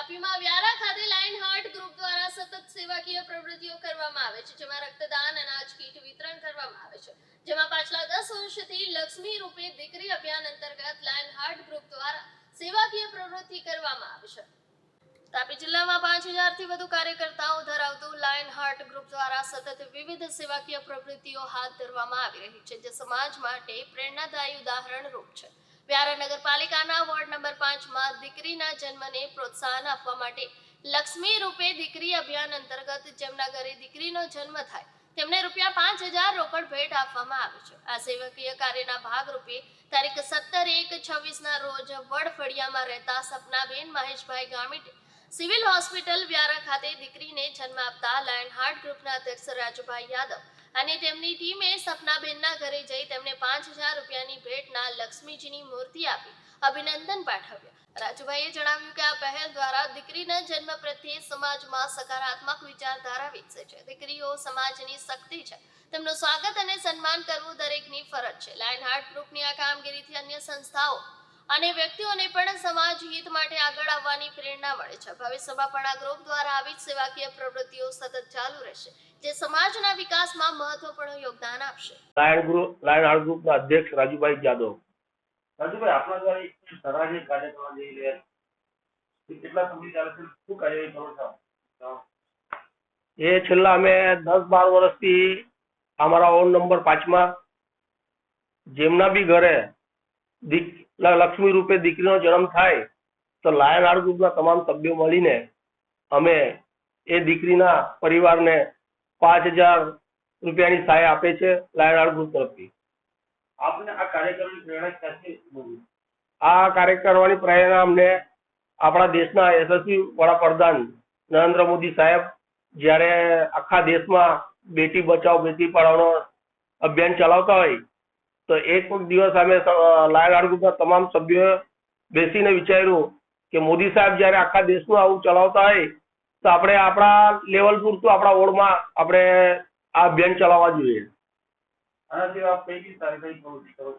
તાપીમાં વ્યારા ખાતે lion heart group દ્વારા સતત સેવાકીય પ્રવૃત્તિઓ કરવામાં આવે છે, જેમાં રક્તદાન, અનાજ કીટ વિતરણ કરવામાં આવે છે, જેમાં પાછલા 10 વર્ષથી લક્ષ્મી રૂપે દીકરી અભિયાન અંતર્ગત લાયન હાર્ટ ગ્રુપ દ્વારા સેવાકીય પ્રવૃત્તિ કરવામાં આવે છે। તાપી જિલ્લામાં 5000 થી વધુ કાર્યકર્તાઓ ધરાવતું લાયન હાર્ટ ગ્રુપ દ્વારા સતત વિવિધ સેવાકીય પ્રવૃત્તિઓ હાથ ધરવામાં આવી રહી છે, જે સમાજ માટે પ્રેરણાદાયી ઉદાહરણ રૂપ છે। વ્યારા નગરપાલિકાના વોર્ડ નંબર 5 માં દીકરીના જન્મને પ્રોત્સાહન આપવા માટે લક્ષ્મી રૂપે દીકરી અભિયાન અંતર્ગત જેમના ઘરે દીકરીનો જન્મ થાય તેમને ₹5000 રોકડ ભેટ આપવામાં આવે છે। આ સેવાકીય કાર્યના ભાગરૂપે તારીખ 17/1/26 ના રોજ વડફળિયામાં રહેતા સપનાબેન મહેશભાઈ ગામિતે સિવિલ હોસ્પિટલ વ્યારા ખાતે દીકરીને જન્મ આપતા લાયન હાર્ટ ગ્રુપના અધ્યક્ષ રાજુભાઈ યાદવ અને તેમની ટીમે સપનાબેનના ઘરે જઈ તેમને ₹5000ની ભેટના લક્ષ્મીજીની મૂર્તિ આપી અભિનંદન પાઠવ્યા। રાજુભાઈએ જણાવ્યું કે આ પહેલ દ્વારા દીકરીના જન્મ પ્રત્યે સમાજમાં સકારાત્મક વિચારધારા વિકસે છે। દીકરીઓ સમાજની શક્તિ છે, તેમનું સ્વાગત અને સન્માન કરવું દરેકની ફરજ છે। લાયન હાર્ટ ગ્રુપની આ કામગીરીથી અન્ય સંસ્થાઓ અને વ્યક્તિઓને પણ સમાજ હિત માટે આગળ આવવાની પ્રેરણા મળે છે। ભવિષ્યમાં પણ આ ગ્રુપ દ્વારા આવી જ સેવાકીય પ્રવૃત્તિઓ સતત ચાલુ રહેશે, જે સમાજના વિકાસમાં મહત્વપૂર્ણ યોગદાન આપશે। લાયન હાર્ટ ગ્રુપના અધ્યક્ષ રાજુભાઈ યાદવ। રાજુભાઈ, આપણા દ્વારા એક સરાહનીય કાર્ય કરવા જઈ રહ્યા છે, કેટલા સમય ચાલશે, શું કાર્યવાહી કરો છો? એ છેલ્લા અમે 10-12 વર્ષથી અમારા વોર્ડ નંબર 5 માં જેમના બી ઘરે લક્ષ્મી રૂપે દીકરીનો જન્મ થાય તો લાયન હાર્ટ ગ્રુપના તમામ સભ્યો મળીને અમે એ દીકરીના પરિવારને ₹5000ની સહાય આપે છે લાયન હાર્ટ ગ્રુપ તરફથી। આપને આ કાર્ય કરવાની પ્રેરણા ક્યાંથી મળી? આ કાર્ય કરવાની પ્રેરણા અમને આપણા દેશના યશસ્વી વડાપ્રધાન નરેન્દ્ર મોદી સાહેબ જ્યારે આખા દેશમાં બેટી બચાવો બેટી પઢાઓનો અભિયાન ચલાવતા હોય તો એક દિવસ અમે લાયન હાર્ટ ગ્રુપના તમામ સભ્યોએ બેસીને વિચાર્યું કે મોદી સાહેબ જ્યારે આખા દેશનું આવું ચલાવતા હોય તો આપણે આપણા લેવલ પૂરતું આપણા વોર્ડમાં આપણે આ અભિયાન ચલાવવા જોઈએ। આના સિવાય કઈ કઈ કાર્યક્રમ પ્રવૃત્તિ કરો?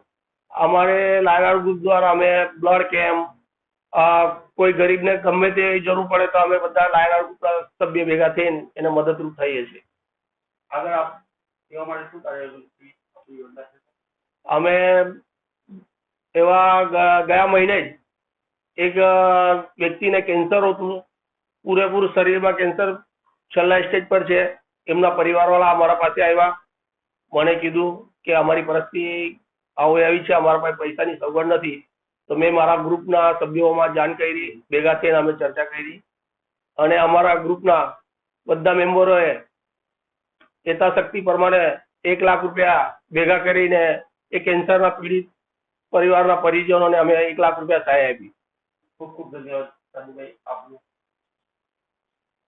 અમારે લાયન હાર્ટ ગ્રુપ દ્વારા અમે બ્લડ કેમ્પ, કોઈ ગરીબને ગમે તે જરૂર પડે તો અમે બધા લાયન હાર્ટ ગ્રુપના સભ્ય ભેગા થઈને એને મદદરૂપ થઈએ છીએ। આગળ આપ એવા માટે શું કાર્ય અમે એવા ગયા મહિને જ એક વ્યક્તિને કેન્સર હતું, પૂરેપૂરું શરીરમાં કેન્સર છેલ્લા સ્ટેજ પર છે। એમના પરિવારવાળા અમારા પાસે આવ્યા, મને કીધું કે અમારી પરિસ્થિતિ આવી છે, અમારા પાસે પૈસાની સગવડ નથી, તો મેં મારા ગ્રુપના સભ્યોમાં જાણ કરી, ભેગા થઈને અમે ચર્ચા કરી અને અમારા ગ્રુપના બધા મેમ્બરોએ યથાશક્તિ પ્રમાણે ₹1,00,000 ભેગા કરીને એ કેન્સરના પીડિત પરિવારના પરિજનોને અમે ₹1,00,000 સહાય આપી। ખૂબ ખૂબ ધન્યવાદ રાજુભાઈ આપનું।